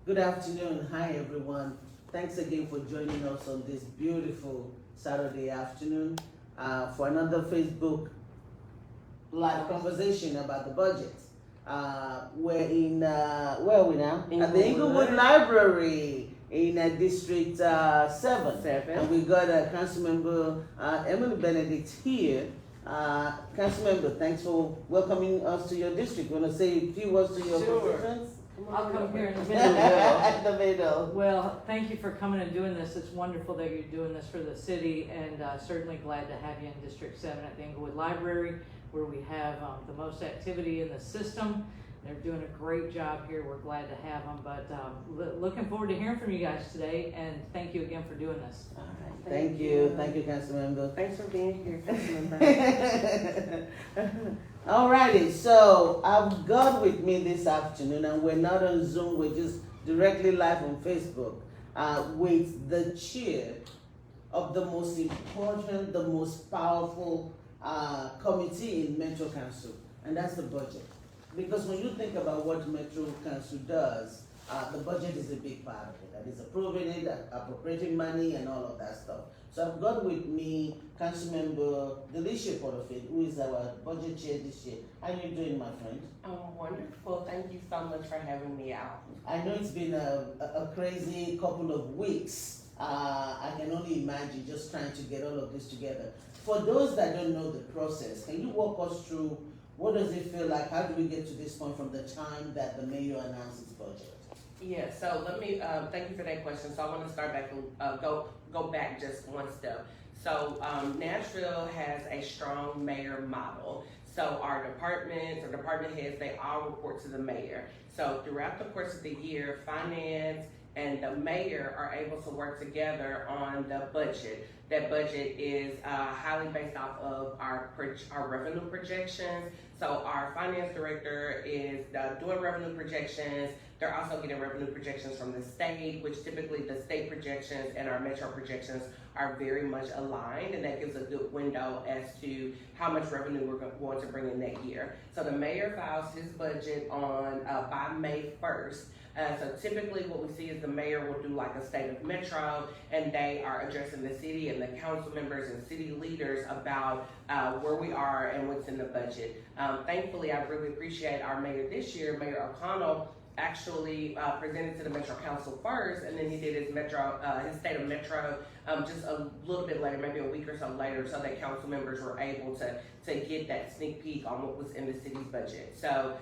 Good afternoon. Hi, everyone. Thanks again for joining us on this beautiful Saturday afternoon for another Facebook live conversation about the budget. We're in, where are we now? At the Inglewood Library in District 7. And we got Council Member Emily Benedict here. Council Member, thanks for welcoming us to your district. Want to say a few words to your constituents? I'll come here in the middle. At the middle. Well, thank you for coming and doing this. It's wonderful that you're doing this for the city, and certainly glad to have you in District 7 at the Inglewood Library, where we have the most activity in the system. They're doing a great job here. We're glad to have them, but looking forward to hearing from you guys today, and thank you again for doing this. All right. Thank you. Thank you, Councilmember. Thanks for being here, Councilmember. Alrighty, so I've got with me this afternoon, and we're not on Zoom, we're just directly live on Facebook, with the chair of the most important, the most powerful committee in Metro Council, and that's the budget. Because when you think about what Metro Council does, the budget is a big part of it. That is approving it, appropriating money, and all of that stuff. So I've got with me Councilmember Delicia Porterfield, who is our budget chair this year. How are you doing, my friend? Wonderful. Thank you so much for having me out. I know it's been a crazy couple of weeks. I can only imagine just trying to get all of this together. For those that don't know the process, can you walk us through what does it feel like? How do we get to this point from the time that the mayor announced his budget? Yeah, so let me, thank you for that question. So I want to start back and go back just one step. So Nashville has a strong mayor model. So our departments or department heads, they all report to the mayor. So throughout the course of the year, finance and the mayor are able to work together on the budget. That budget is highly based off of our revenue projections. So our finance director is doing revenue projections. They're also getting revenue projections from the state, which typically the state projections and our metro projections are very much aligned, and that gives a good window as to how much revenue we're going to bring in that year. So the mayor files his budget on by May 1st. So typically what we see is the mayor will do like a state of metro, and they are addressing the city and the council members and city leaders about where we are and what's in the budget. Thankfully, I really appreciate our mayor this year, Mayor O'Connell, actually presented to the Metro Council first, and then he did his his state of Metro just a little bit later, maybe a week or so later, so that council members were able to get that sneak peek on what was in the city's budget. So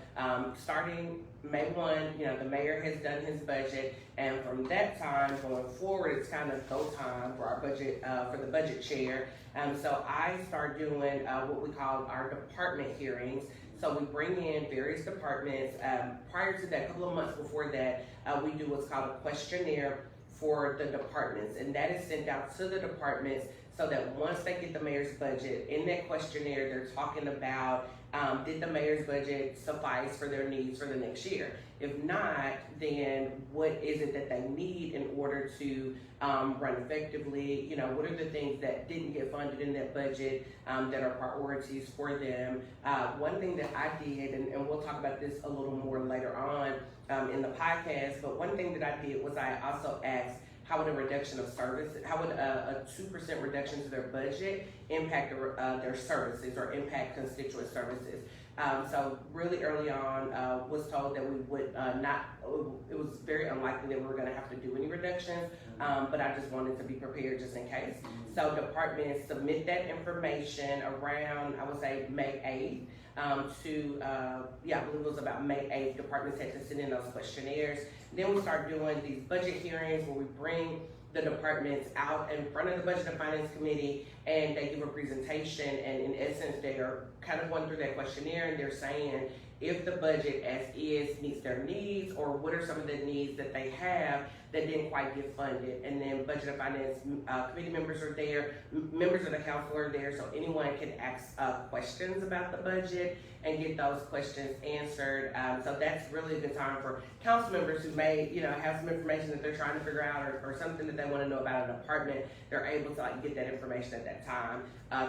starting May 1, the mayor has done his budget, and from that time going forward, it's kind of go time for our budget, for the budget chair. So I start doing what we call our department hearings. So we bring in various departments. Prior to that, a couple of months before that, we do what's called a questionnaire for the departments, and that is sent out to the departments so that once they get the mayor's budget, in that questionnaire, they're talking about did the mayor's budget suffice for their needs for the next year? If not, then what is it that they need in order to run effectively? What are the things that didn't get funded in that budget that are priorities for them? One thing that I did, and we'll talk about this a little more later on in the podcast, but one thing that I did was I also asked, how would a reduction of services, how would a 2% reduction to their budget impact their services or impact constituent services? So really early on was told that we would not, it was very unlikely that we were going to have to do any reductions, but I just wanted to be prepared just in case. So departments submit that information around, I would say, May 8th. I believe it was about May 8th, departments had to send in those questionnaires. Then we start doing these budget hearings where we bring the departments out in front of the Budget and Finance Committee, and they give a presentation, and in essence, they are kind of going through that questionnaire, and they're saying if the budget as is meets their needs, or what are some of the needs that they have that didn't quite get funded. And then Budget and Finance Committee members are there, members of the council are there, so anyone can ask questions about the budget and get those questions answered. So that's really a good time for council members who may, have some information that they're trying to figure out, or something that they want to know about an department. They're able to get that information at that time.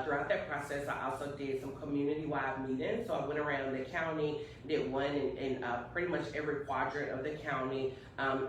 Throughout that process, I also did some community-wide meetings. So I went around the county county, did one in pretty much every quadrant of the county,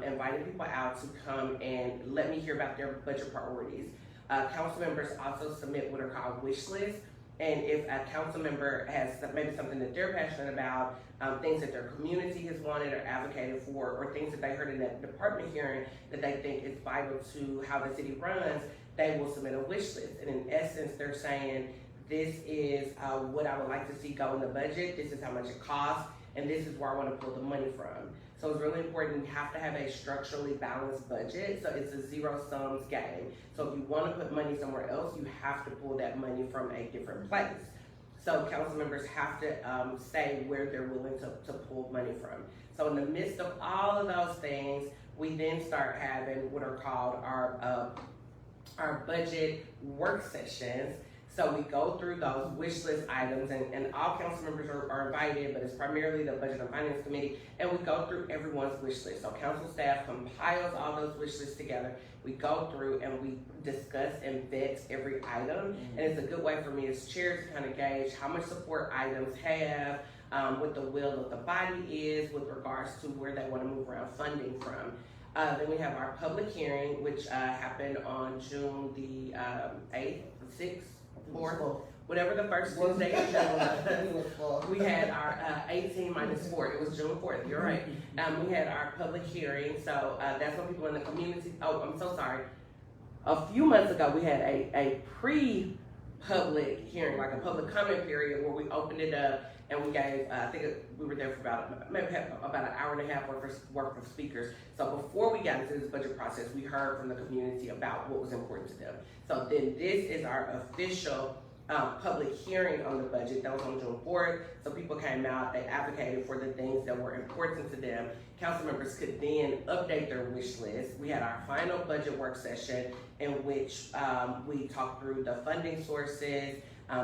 inviting people out to come and let me hear about their budget priorities. Council members also submit what are called wish lists. And if a council member has maybe something that they're passionate about, things that their community has wanted or advocated for, or things that they heard in that department hearing that they think is vital to how the city runs, they will submit a wish list. And in essence, they're saying, this is what I would like to see go in the budget, this is how much it costs, and this is where I want to pull the money from. So it's really important, you have to have a structurally balanced budget, so it's a zero sums game. So if you want to put money somewhere else, you have to pull that money from a different place. So council members have to say where they're willing to pull money from. So in the midst of all of those things, we then start having what are called our budget work sessions. So we go through those wish list items, and all council members are invited, but it's primarily the Budget and Finance Committee, and we go through everyone's wish list. So council staff compiles all those wish lists together. We go through and we discuss and vet every item, and it's a good way for me as chair to kind of gauge how much support items have, what the will of the body is with regards to where they want to move around funding from. Then we have our public hearing, which happened on June the 8th, 6th, 4th, whatever the first Tuesday in June was. We had our 18 minus 4, it was June 4th, you're right. We had our public hearing, so that's when people in the community, oh, I'm so sorry. A few months ago, we had a pre-public hearing, like a public comment period where we opened it up and we gave, I think we were there for about an hour and a half worth of speakers. So before we got into this budget process, we heard from the community about what was important to them. So then this is our official public hearing on the budget. That was on June 4th. So people came out, they advocated for the things that were important to them. Council members could then update their wish list. We had our final budget work session in which we talked through the funding sources,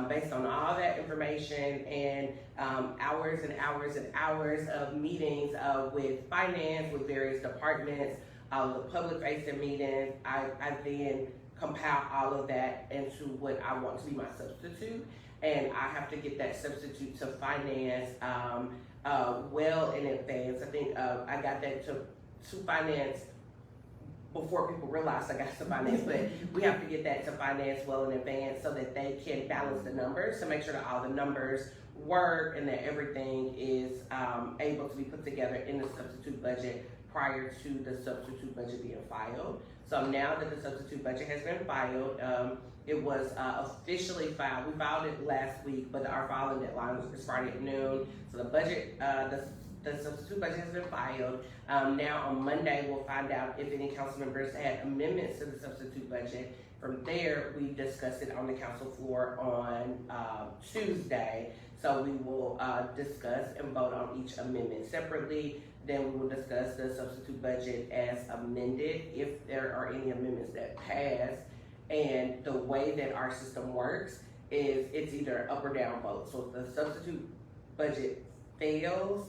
based on all that information, and hours and hours and hours of meetings with finance, with various departments, the public-facing meetings. I then compile all of that into what I want to be my substitute, and I have to get that substitute to finance well in advance. I think I got that to finance before people realize I got to finance, but we have to get that to finance well in advance so that they can balance the numbers to make sure that all the numbers work and that everything is able to be put together in the substitute budget prior to the substitute budget being filed. So now that the substitute budget has been filed, it was officially filed. We filed it last week, but our filing deadline is Friday at noon. So the budget, the substitute budget has been filed. Now on Monday, we'll find out if any council members had amendments to the substitute budget. From there, we discussed it on the council floor on Tuesday. So we will discuss and vote on each amendment separately. Then we will discuss the substitute budget as amended if there are any amendments that pass. And the way that our system works is it's either up or down vote. So if the substitute budget fails,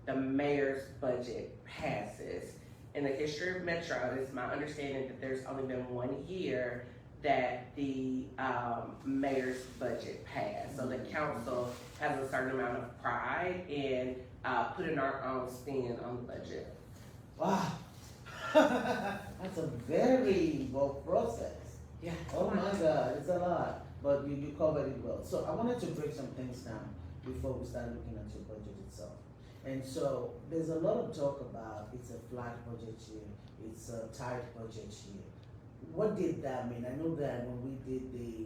the mayor's budget passes. In the history of Metro, it's my understanding that there's only been 1 year that the mayor's budget passed. So the council has a certain amount of pride in putting our own spin on the budget. Wow, that's a very involved process. Yeah. Oh my God, it's a lot, but you covered it well. So I wanted to break some things down before we start looking at your budget itself. And so there's a lot of talk about it's a flat budget year, it's a tight budget year. What did that mean? I know that when we did the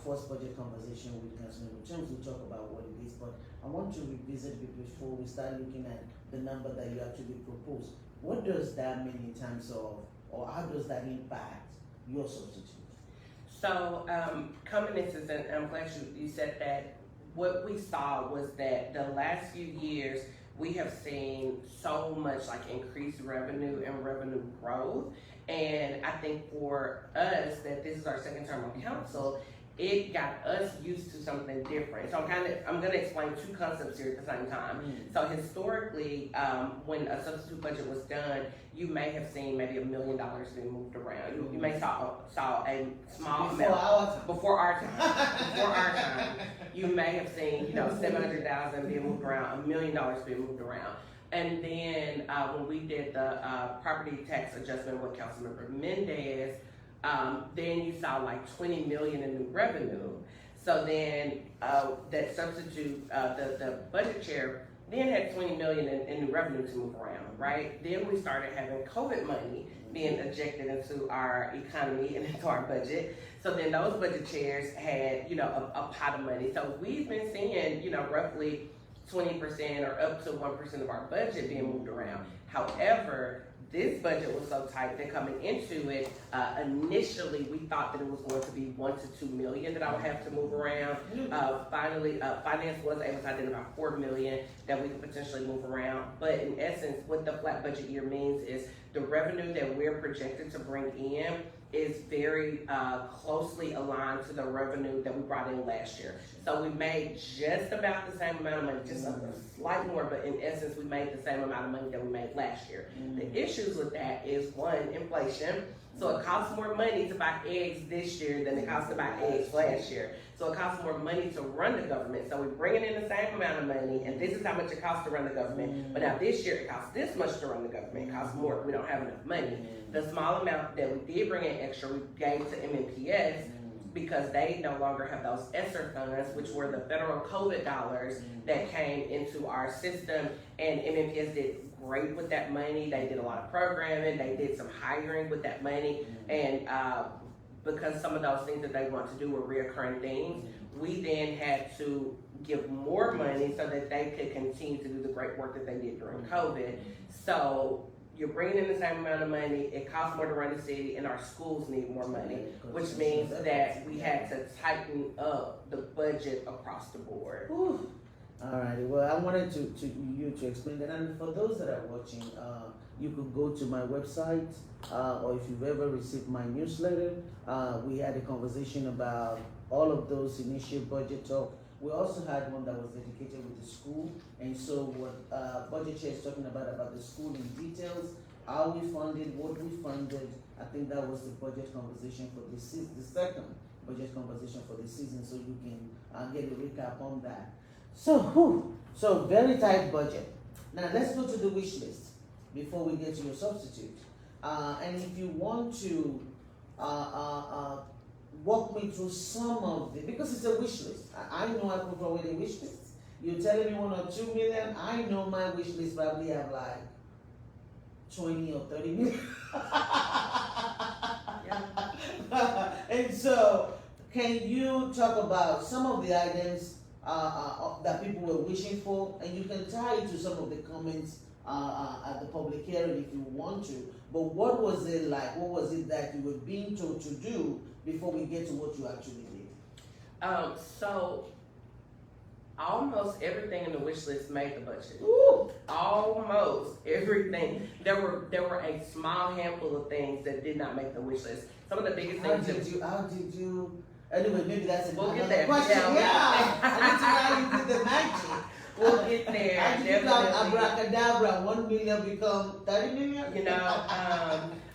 first budget conversation with Council Member-At-Large, we talk about what it is, but I want to revisit it before we start looking at the number that you actually proposed. What does that mean in terms of, or how does that impact your substitute? So coming into this, and I'm glad you said that, what we saw was that the last few years, we have seen so much like increased revenue and revenue growth. And I think for us, that this is our second term on council, it got us used to something different. So I'm gonna explain two concepts here at the same time. So historically, when a substitute budget was done, you may have seen maybe $1 million being moved around. You may saw a small amount before our time. You may have seen, $700,000 being moved around, $1 million being moved around. And then when we did the property tax adjustment with Council Member-Mendez, then you saw like 20 million in new revenue. So then that substitute, the budget chair then had 20 million in new revenue to move around, right? Then we started having COVID money being ejected into our economy and into our budget. So then those budget chairs had, a pot of money. So we've been seeing, roughly 20% or up to 1% of our budget being moved around. However, this budget was so tight that coming into it, initially we thought that it was going to be 1 to 2 million that I would have to move around. Finally, finance was able to identify 4 million that we could potentially move around. But in essence, what the flat budget year means is the revenue that we're projected to bring in is very closely aligned to the revenue that we brought in last year. So we made just about the same amount of money, just slightly more, but in essence, we made the same amount of money that we made last year. The issues with that is, one, inflation. So it costs more money to buy eggs this year than it cost to buy eggs last year. So it costs more money to run the government. So we're bringing in the same amount of money, and this is how much it costs to run the government. But now this year it costs this much to run the government. It costs more. We don't have enough money. The small amount that we did bring in extra, we gave to MNPS because they no longer have those ESSER funds, which were the federal COVID dollars that came into our system. And MNPS did great with that money. They did a lot of programming. They did some hiring with that money. And because some of those things that they want to do were reoccurring things, we then had to give more money so that they could continue to do the great work that they did during COVID. So you're bringing in the same amount of money, it costs more to run the city, and our schools need more money, which means that we had to tighten up the budget across the board. All right. Well, I wanted you to explain that, and for those that are watching, you could go to my website, or if you've ever received my newsletter, we had a conversation about all of those initial budget talk. We also had one that was dedicated with the school, and so what budget chair is talking about the school in details, how we funded, what we funded. I think that was the budget conversation for this season, the second budget conversation for the season, so you can get a recap on that. So very tight budget. Now let's go to the wish list before we get to your substitute. And if you want to walk me through some of the, because it's a wish list. I know I put forward a wish list. You're telling me 1 or 2 million. I know my wish list probably have like 20 or 30 million. And so, can you talk about some of the items that people were wishing for, and you can tie it to some of the comments at the public hearing if you want to. But what was it like? What was it that you were being told to do before we get to what you actually did? So almost everything in the wish list made the budget. Ooh. Almost everything. There were a small handful of things that did not make the wish list. Some of the biggest things. How did you? Anyway, maybe that's we'll another get there. question. Yeah. I need to know how you did the magic. We'll get there. How did you abracadabra, 1 million become 30 million?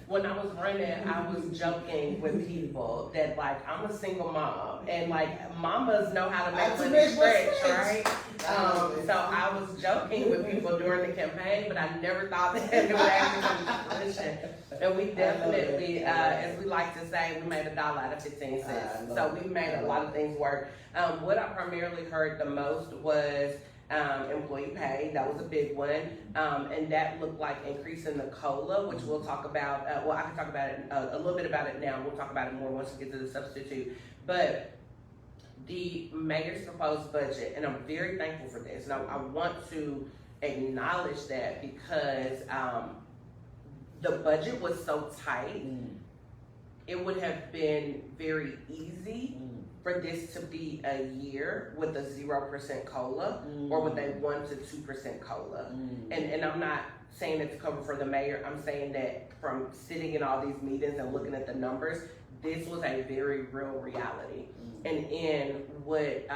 When I was running, I was joking with people that like I'm a single mom, and like mamas know how to make money stretch, right? So I was joking with people during the campaign, but I never thought that it would actually come to fruition. And we definitely, as we like to say, we made $1 out of 15 cents. So we made a lot of things work. What I primarily heard the most was employee pay. That was a big one, and that looked like increasing the COLA, which we'll talk about. Well, I can talk about it a little bit about it now. We'll talk about it more once we get to the substitute. But the mayor's proposed budget, and I'm very thankful for this, and I want to acknowledge that because the budget was so tight, it would have been very easy for this to be a year with a 0% COLA or with a 1 to 2% COLA. And I'm not saying it to cover for the mayor. I'm saying that from sitting in all these meetings and looking at the numbers, this was a very real reality. And in what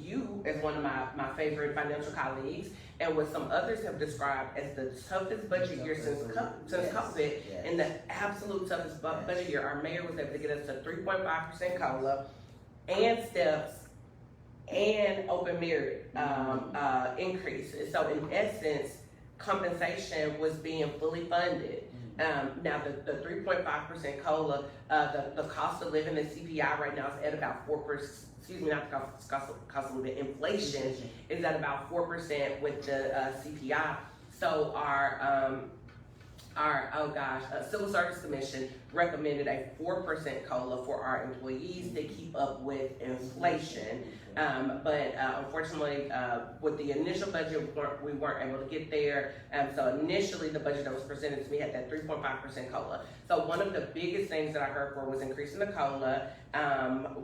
you, as one of my favorite financial colleagues, and what some others have described as the toughest budget year since COVID, and the absolute toughest budget year, our mayor was able to get us to 3.5% COLA and steps and open merit increases. So in essence, compensation was being fully funded. Now the 3.5% COLA, the cost of living, the CPI right now is at about 4%. Excuse me, not the cost of living. Inflation is at about 4% with the CPI. So our Civil Service Commission recommended a 4% COLA for our employees to keep up with inflation. But unfortunately, with the initial budget, we weren't able to get there. So initially, the budget that was presented to me had that 3.5% COLA. So one of the biggest things that I heard for was increasing the COLA.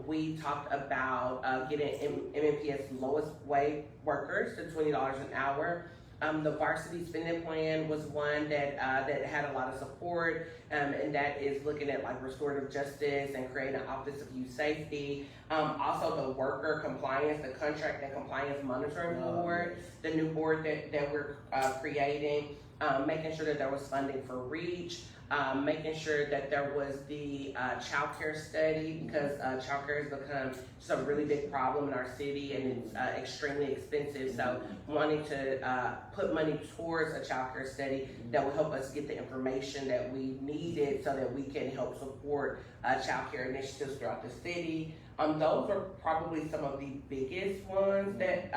We talked about getting MMPS lowest wage workers to $20 an hour. The varsity spending plan was one that had a lot of support, and that is looking at like restorative justice and creating an Office of Youth Safety. Also the worker compliance, the contract and compliance monitoring board, the new board that we're creating, making sure that there was funding for REACH, making sure that there was the child care study, because child care has become just a really big problem in our city, and it's extremely expensive. So wanting to put money towards a child care study that will help us get the information that we needed so that we can help support child care initiatives throughout the city. Those are probably some of the biggest ones that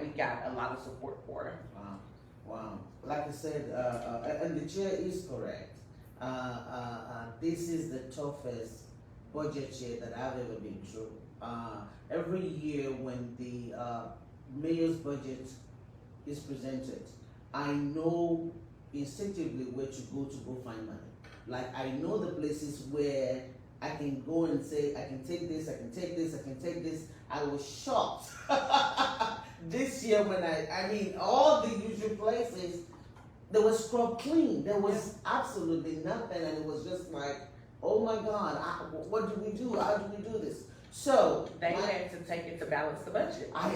we got a lot of support for. Wow. Like I said, and the chair is correct. This is the toughest budget year that I've ever been through. Every year when the mayor's budget is presented, I know instinctively where to go find money. Like I know the places where I can go and say, I can take this, I can take this, I can take this. I was shocked this year when I mean, all the usual places, they were scrubbed clean. There was absolutely nothing, and it was just like, oh my God, what do we do? How do we do this? So they had to take it to balance the budget. I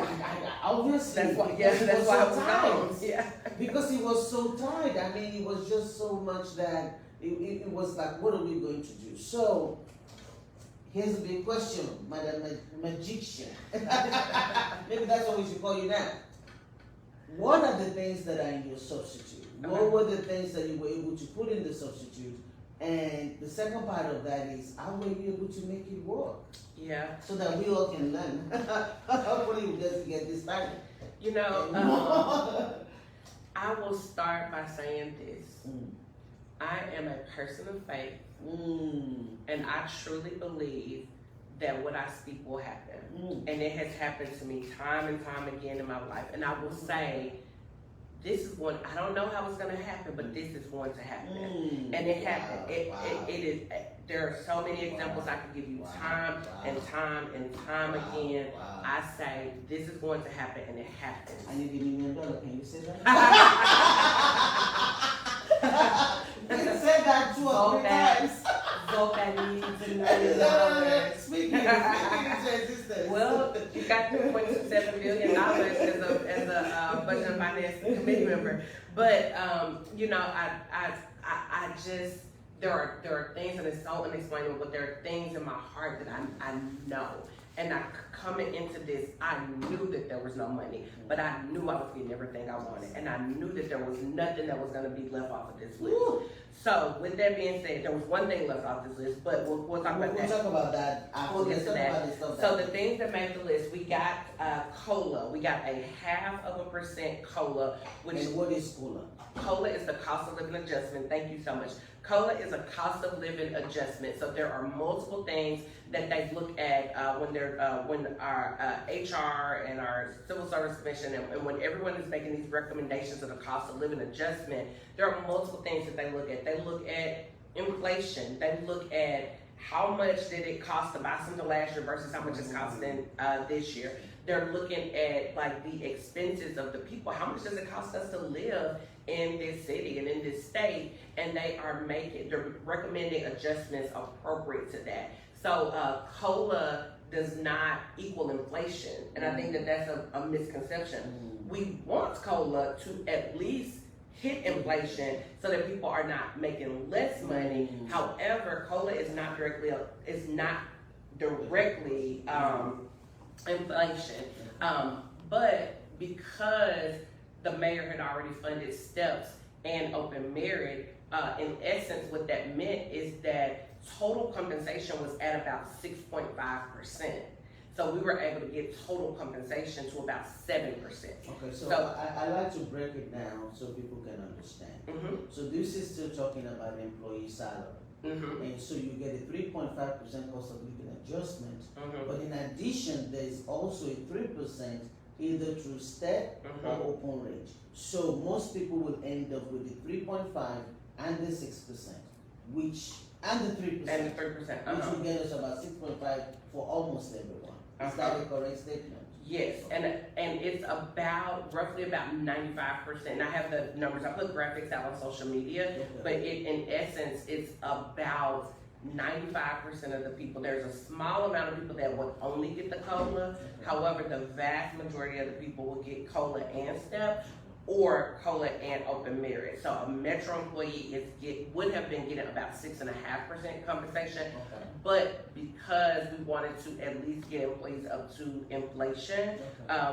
obviously, that's why I was gone. Yeah, because it was so tight. I mean, it was just so much that it was like, what are we going to do? So here's a big question, Madam Magician. Maybe that's what we should call you now. What are the things that are in your substitute? Okay. What were the things that you were able to put in the substitute? And the second part of that is, how were you able to make it work? Yeah. So that we all can learn. Hopefully we just get this started. You know, I will start by saying this. I am a person of faith. And I truly believe that what I speak will happen. And it has happened to me time and time again in my life. And I will say, this is one, I don't know how it's going to happen, but this is going to happen. And it happened. It is. There are so many examples I could give you time and time and time again. I say, this is going to happen, and it happens. I need to give you $1. Can you say that? You said that 2 or 3 times. Zulfat needs $1 million. Speaking into existence. Well, you got $2.7 billion as a budget and finance committee member. But you know, I just there are things, and it's so unexplainable, but there are things in my heart that I know. And coming into this, I knew that there was no money, but I knew I was getting everything I wanted, and I knew that there was nothing that was going to be left off of this list. So, with that being said, there was one thing left off this list, but we'll talk about that. We'll talk about that after. We'll get to that. So, the things that made the list, we got COLA. We got a 0.5% COLA. And what is COLA? COLA is the cost of living adjustment. Thank you so much. COLA is a cost of living adjustment. So there are multiple things that they look at when our HR and our Civil Service Commission and when everyone is making these recommendations of the cost of living adjustment, there are multiple things that they look at. They look at inflation. They look at how much did it cost to buy something last year versus how much it's costing this year. They're looking at like the expenses of the people. How much does it cost us to live in this city and in this state, and they're recommending adjustments appropriate to that. So COLA does not equal inflation, and I think that that's a misconception. We want COLA to at least hit inflation so that people are not making less money. However, COLA is not directly inflation. But because the mayor had already funded STEPS and open merit, in essence, what that meant is that total compensation was at about 6.5%. So we were able to get total compensation to about 7%. Okay, so I like to break it down so people can understand. So this is still talking about employee salary. And so you get a 3.5% cost of living adjustment, but in addition, there's also a 3% either through step or open range. So most people will end up with the 3.5 and the 6%, and the 3%, which will get us about 6.5 for almost everyone. Is that a correct statement? Yes, and it's roughly about 95%. I have the numbers. I put graphics out on social media, but in essence, it's about 95% of the people. There's a small amount of people that would only get the COLA. However, the vast majority of the people will get COLA and STEP, or COLA and open merit. So a Metro employee would have been getting about 6.5% compensation, but because we wanted to at least get employees up to inflation,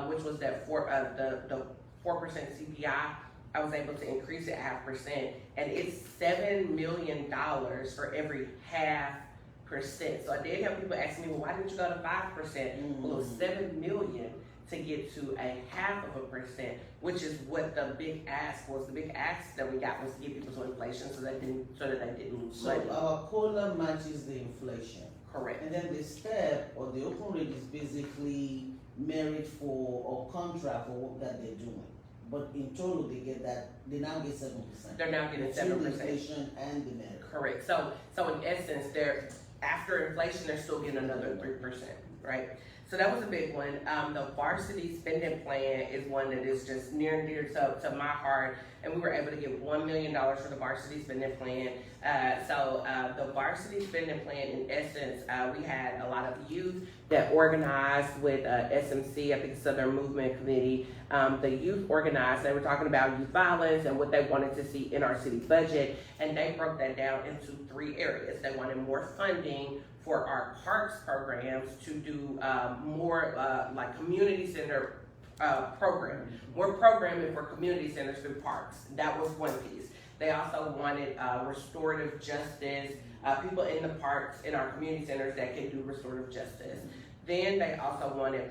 which was that the 4% CPI, I was able to increase it 0.5%, and it's $7 million for every 0.5%. So I did have people asking me, well, why didn't you go to 5%? Well, it was $7 million to get to a 0.5%, which is what the big ask was. The big ask that we got was to get people to inflation so that they didn't lose money. So our COLA matches the inflation. Correct. And then the step or the open rate is basically merit for or contract for work that they're doing. But in total, they now get 7%. They're now getting 7%. The inflation and the merit. Correct. So in essence, after inflation, they're still getting another 3%, right? So that was a big one. The varsity spending plan is one that is just near and dear to my heart, and we were able to get $1 million for the varsity spending plan. The varsity spending plan, in essence, we had a lot of youth that organized with SMC, I think Southern Movement Committee. The youth organized, they were talking about youth violence and what they wanted to see in our city budget, and they broke that down into 3 areas. They wanted more funding for our parks programs to do more like community center programming, more programming for community centers through parks. That was one piece. They also wanted restorative justice, people in the parks, in our community centers that can do restorative justice. Then they also wanted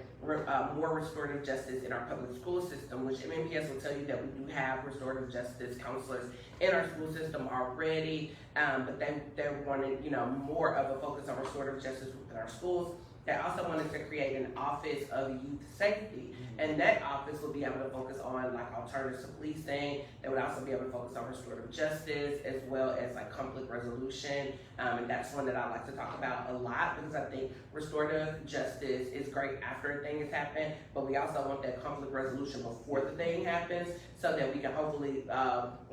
more restorative justice in our public school system, which MMPS will tell you that we do have restorative justice counselors in our school system already, but they wanted more of a focus on restorative justice within our schools. They also wanted to create an office of youth safety, and that office will be able to focus on like alternatives to policing. They would also be able to focus on restorative justice as well as like conflict resolution, and that's one that I like to talk about a lot because I think restorative justice is great after a thing has happened, but we also want that conflict resolution before the thing happens so that we can hopefully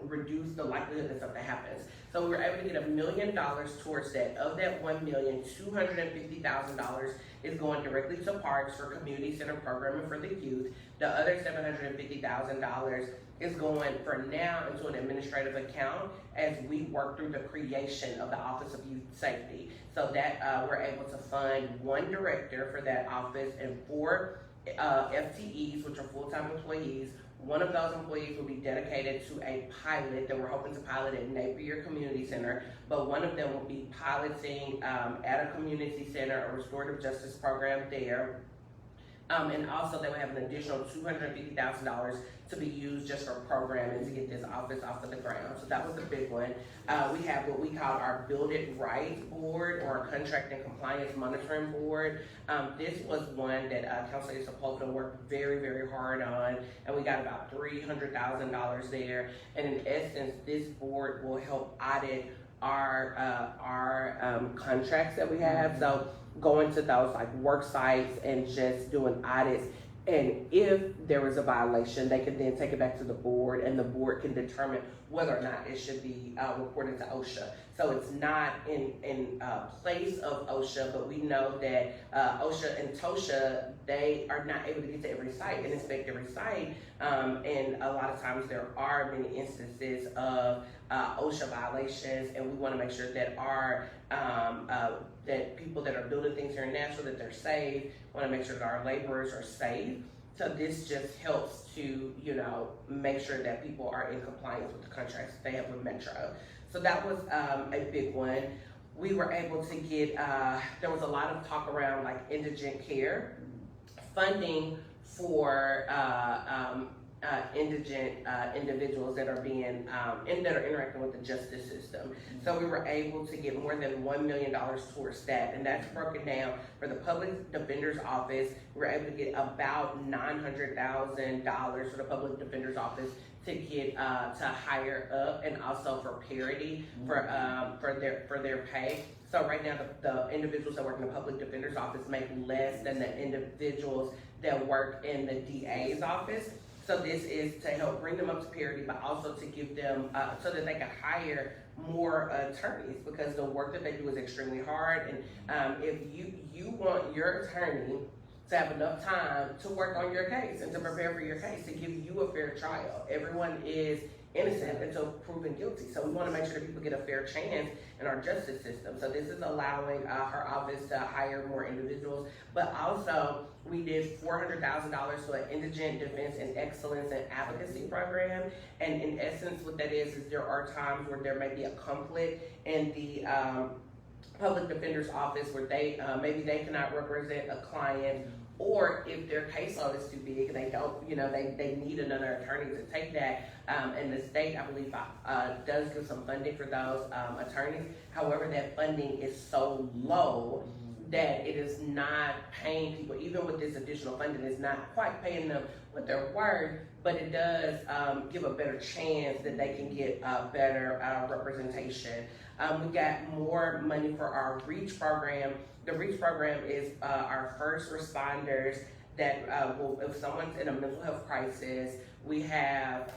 reduce the likelihood that something happens. So we were able to get $1 million towards that. Of that $1 million, $250,000 is going directly to parks for community center programming for the youth. The other $750,000 is going for now into an administrative account as we work through the creation of the Office of Youth Safety. So that we're able to fund 1 director for that office and 4 FTEs, which are full-time employees. One of those employees will be dedicated to a pilot that we're hoping to pilot at Napier Community Center, but one of them will be piloting at a community center, a restorative justice program there. And also they will have an additional $250,000 to be used just for programming to get this office off of the ground. So that was a big one. We have what we call our Build It Right board or Contract and Compliance Monitoring Board. This was one that Councilor Sepulveda worked very, very hard on, and we got about $300,000 there. And in essence, this board will help audit our contracts that we have. So going to those like work sites and just doing audits And if there was a violation, they could then take it back to the board, and the board can determine whether or not it should be reported to OSHA. So it's not in place of OSHA, but we know that OSHA and TOSHA, they are not able to get to every site and inspect every site. And a lot of times there are many instances of OSHA violations, and we want to make sure that our that people that are building things here in Nashville, that they're safe. Want to make sure that our laborers are safe. So this just helps to, make sure that people are in compliance with the contracts that they have with Metro. So that was a big one. We were able to get, there was a lot of talk around like indigent care, funding for indigent individuals that are being that are interacting with the justice system. So we were able to get more than $1 million towards that, and that's broken down for the public defender's office. We were able to get about $900,000 for the public defender's office to get to higher up, and also for parity for their pay. So right now, the individuals that work in the public defender's office make less than the individuals that work in the DA's office. So this is to help bring them up to parity, but also to give them, so that they can hire more attorneys, because the work that they do is extremely hard. And if you want your attorney to have enough time to work on your case and to prepare for your case, to give you a fair trial. Everyone is innocent until proven guilty. So we want to make sure that people get a fair chance in our justice system. So this is allowing her office to hire more individuals, but also we did $400,000 to an indigent defense and excellence and advocacy program. And in essence, what that is there are times where there may be a conflict in the public defender's office where they maybe they cannot represent a client, or if their caseload is too big and they don't, they need another attorney to take that. And the state, I believe, does give some funding for those attorneys. However, that funding is so low that it is not paying people, even with this additional funding, it's not quite paying them what they're worth, but it does give a better chance that they can get better representation. We got more money for our REACH program. The REACH program is our first responders that if someone's in a mental health crisis, we have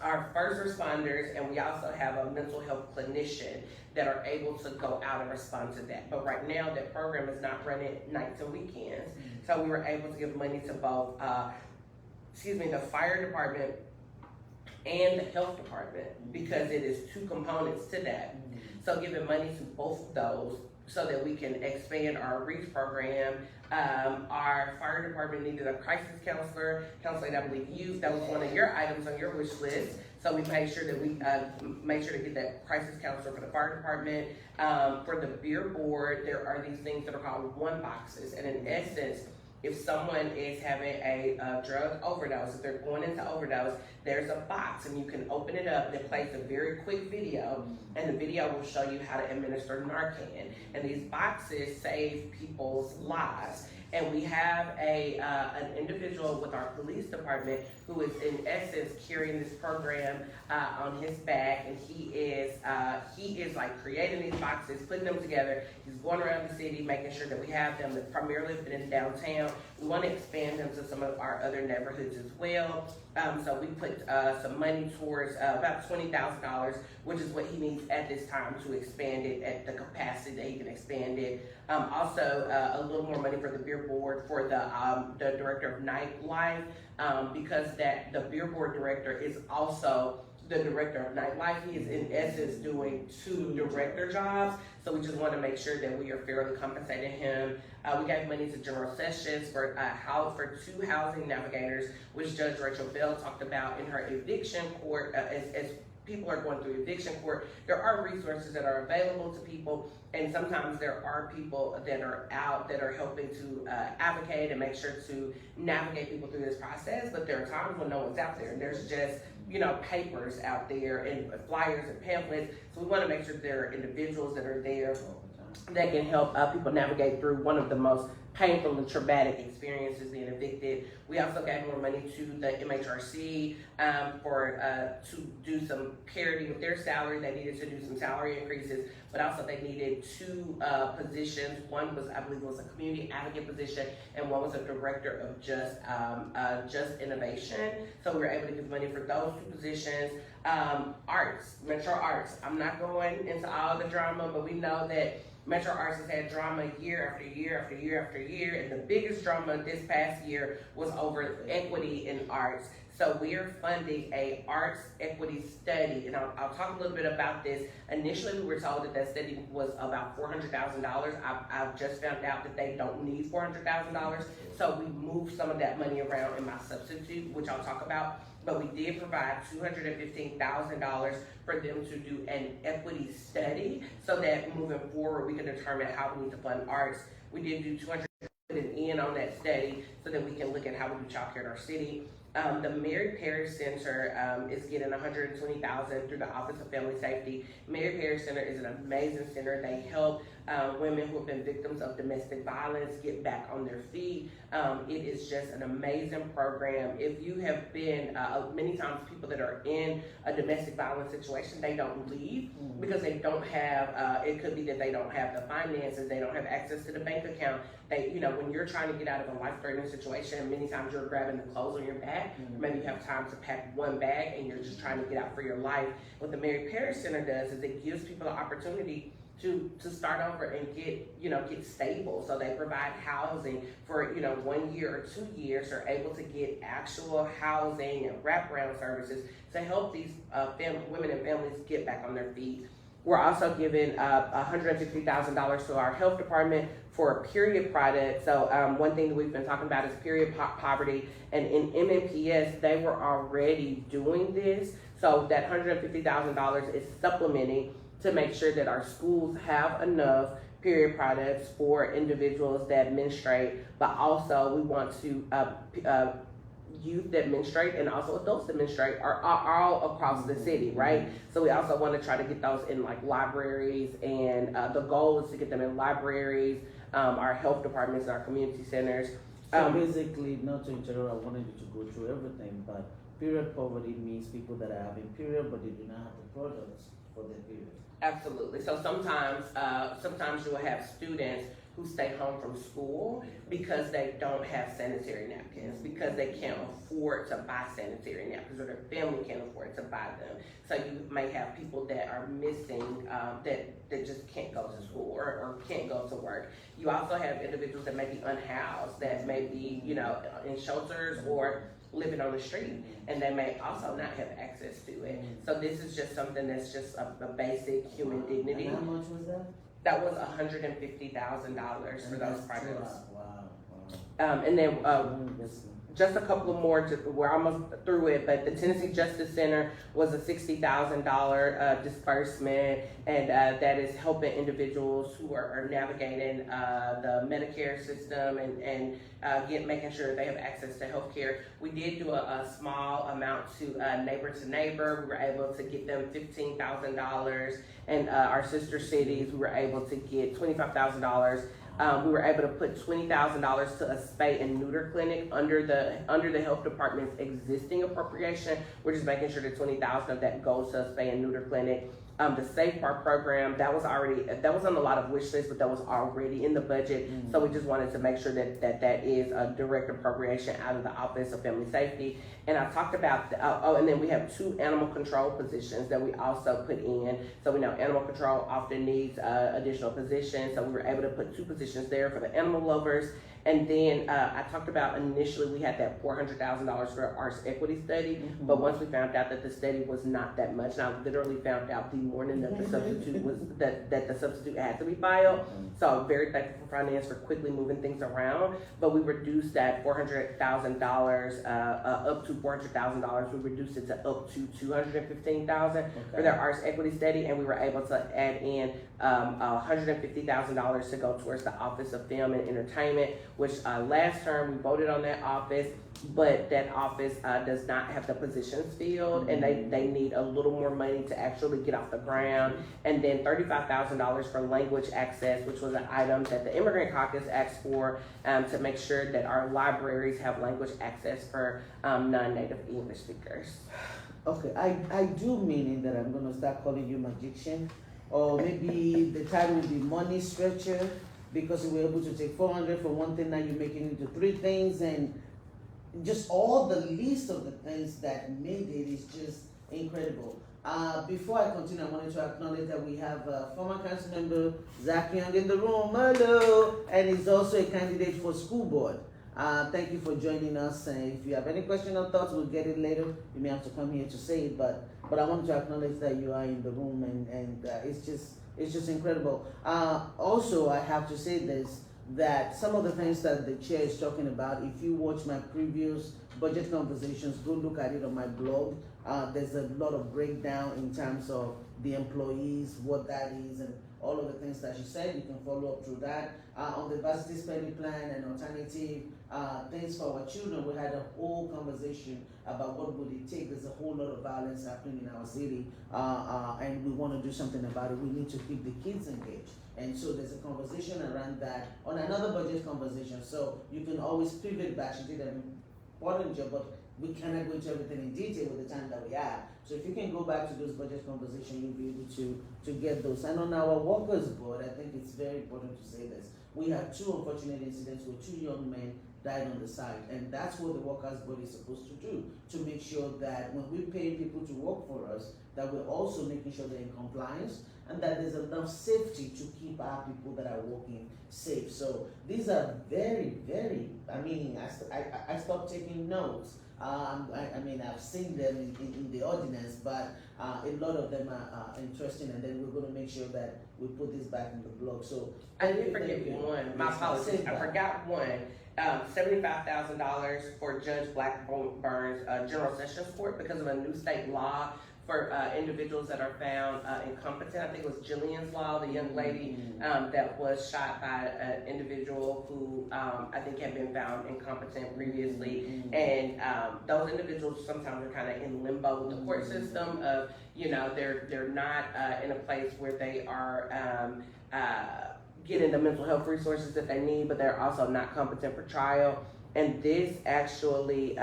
our first responders, and we also have a mental health clinician that are able to go out and respond to that. But right now, that program is not running nights and weekends. So we were able to give money to both, the fire department and the health department, because it is two components to that. So giving money to both of those so that we can expand our REACH program. Our fire department needed a crisis counselor, that I believe that was one of your items on your wish list. So we made sure that we made sure to get that crisis counselor for the fire department. For the beer board, there are these things that are called one boxes, and in essence, if someone is having a drug overdose, if they're going into overdose, there's a box and you can open it up and it plays a very quick video, and the video will show you how to administer Narcan. And these boxes save people's lives. And we have an individual with our police department who is in essence carrying this program on his back, and he is like creating these boxes, putting them together. He's going around the city, making sure that we have them that primarily been in downtown. We want to expand them to some of our other neighborhoods as well. So we put some money towards about $20,000, which is what he needs at this time to expand it at the capacity that he can expand it. Also, a little more money for the beer board for the director of nightlife, because the beer board director is also the director of nightlife. He is in essence doing two director jobs, so we just want to make sure that we are fairly compensating him. We gave money to General Sessions for two housing navigators, which Judge Rachel Bell talked about in her eviction court. As people are going through eviction court, there are resources that are available to people, and sometimes there are people that are out that are helping to advocate and make sure to navigate people through this process. But there are times when no one's out there, and there's just papers out there and flyers and pamphlets. So we want to make sure there are individuals that are there that can help people navigate through one of the most painful and traumatic experiences being evicted. We also gave more money to the MHRC to do some parity with their salary. They needed to do some salary increases, but also they needed two positions. One was, I believe, was a community advocate position, and one was a director of just innovation. So we were able to give money for those two positions. Arts, Metro Arts. I'm not going into all the drama, but we know that Metro Arts has had drama year after year after year after year, and the biggest drama this past year was over equity in arts. So we are funding a arts equity study, and I'll talk a little bit about this. Initially, we were told that study was about $400,000. I've just found out that they don't need $400,000, so we moved some of that money around in my substitute, which I'll talk about. But we did provide $215,000 for them to do an equity study, so that moving forward we can determine how we need to fund arts. We did do $200,000 in on that study, so that we can look at how we do childcare in our city. The Mary Parish Center is getting $120,000 through the Office of Family Safety. Mary Parish Center is an amazing center. They help women who have been victims of domestic violence get back on their feet. It is just an amazing program. If you have been, many times people that are in a domestic violence situation, they don't leave because they don't have, it could be that they don't have the finances, they don't have access to the bank account. They, when you're trying to get out of a life-threatening situation, many times you're grabbing the clothes on your back. Maybe you have time to pack one bag and you're just trying to get out for your life. What the Mary Parish Center does is it gives people the opportunity to start over and get stable. So they provide housing for 1 year or 2 years. They're able to get actual housing and wraparound services to help these women and families get back on their feet. We're also giving $150,000 to our health department for a period product. So one thing that we've been talking about is period poverty, and in MNPS they were already doing this. So that $150,000 is supplementing to make sure that our schools have enough period products for individuals that menstruate, but also we want to youth that menstruate and also adults that menstruate are all across the city, right? So we also want to try to get those in like libraries, and the goal is to get them in libraries, our health departments, our community centers. So basically, not to interrupt, I wanted you to go through everything, but period poverty means people that are having period but they do not have the products for their period. Absolutely. So sometimes you'll have students who stay home from school because they don't have sanitary napkins, because they can't afford to buy sanitary napkins, or their family can't afford to buy them. So you may have people that are missing, that just can't go to school or can't go to work. You also have individuals that may be unhoused, that may be, in shelters or living on the street, and they may also not have access to it. So this is just something that's just a basic human dignity. And how much was that? That was $150,000 for those projects. Wow. And then just a couple of more, we're almost through it, but the Tennessee Justice Center was a $60,000 disbursement, and that is helping individuals who are navigating the Medicare system and making sure they have access to health care. We did do a small amount to Neighbor. We were able to get them $15,000, and our sister cities, we were able to get $25,000. We were able to put $20,000 to a spay and neuter clinic under the health department's existing appropriation. We're just making sure that $20,000 of that goes to a spay and neuter clinic. The Safe Park program, that was on a lot of wish lists, but that was already in the budget. So we just wanted to make sure that is a direct appropriation out of the Office of Family Safety. And I talked about, and then we have 2 animal control positions that we also put in. So we know animal control often needs additional positions. So we were able to put 2 positions there for the animal lovers. And then I talked about initially we had that $400,000 for Arts Equity Study, but once we found out that the study was not that much, and I literally found out the morning that the substitute was that the substitute had to be filed. So I'm very thankful for finance for quickly moving things around. But we reduced that $400,000 up to $400,000. We reduced it to up to $215,000 for their Arts Equity Study, and we were able to add in $150,000 to go towards the Office of Film and Entertainment. which last term we voted on that office, but that office does not have the positions filled, and they need a little more money to actually get off the ground. And then $35,000 for language access, which was an item that the Immigrant Caucus asked for, to make sure that our libraries have language access for non-native English speakers. Okay, I do mean it that I'm gonna start calling you magician, or maybe the title will be money stretcher, because you were able to take 400 for one thing, now you're making it into 3 things, and just all the list of the things that made it is just incredible. Before I continue, I wanted to acknowledge that we have former council member Zach Young in the room. Hello, and he's also a candidate for school board. Thank you for joining us. If you have any question or thoughts, we'll get it later. You may have to come here to say it, but I want to acknowledge that you are in the room, and it's just incredible. Also, I have to say this, that some of the things that the chair is talking about, if you watch my previous budget conversations, go look at it on my blog. There's a lot of breakdown in terms of the employees, what that is, and all of the things that she said. You can follow up through that. On the varsity spending plan and alternative things for our children, we had a whole conversation about what would it take. There's a whole lot of violence happening in our city, and we want to do something about it. We need to keep the kids engaged. And so there's a conversation around that on another budget conversation. So you can always pivot back. She did an important job, but we cannot go into everything in detail with the time that we have. So if you can go back to those budget conversations, you'll be able to get those. And on our workers board, I think it's very important to say this. We had 2 unfortunate incidents where 2 young men died on the site, and that's what the workers board is supposed to do, to make sure that when we pay people to work for us, that we're also making sure they're in compliance, and that there's enough safety to keep our people that are working safe. So these are very, very, I stopped taking notes. I mean, I've seen them in the ordinance, but a lot of them are interesting, and then we're going to make sure that we put this back in the blog. So I did forget one. My apologies. I forgot one. $75,000 for Judge Blackburn's General Sessions Court because of a new state law for individuals that are found incompetent. I think it was Jillian's Law, the young lady that was shot by an individual who I think had been found incompetent previously. And those individuals sometimes are kind of in limbo with the court system of, they're not in a place where they are getting the mental health resources that they need, but they're also not competent for trial. And this actually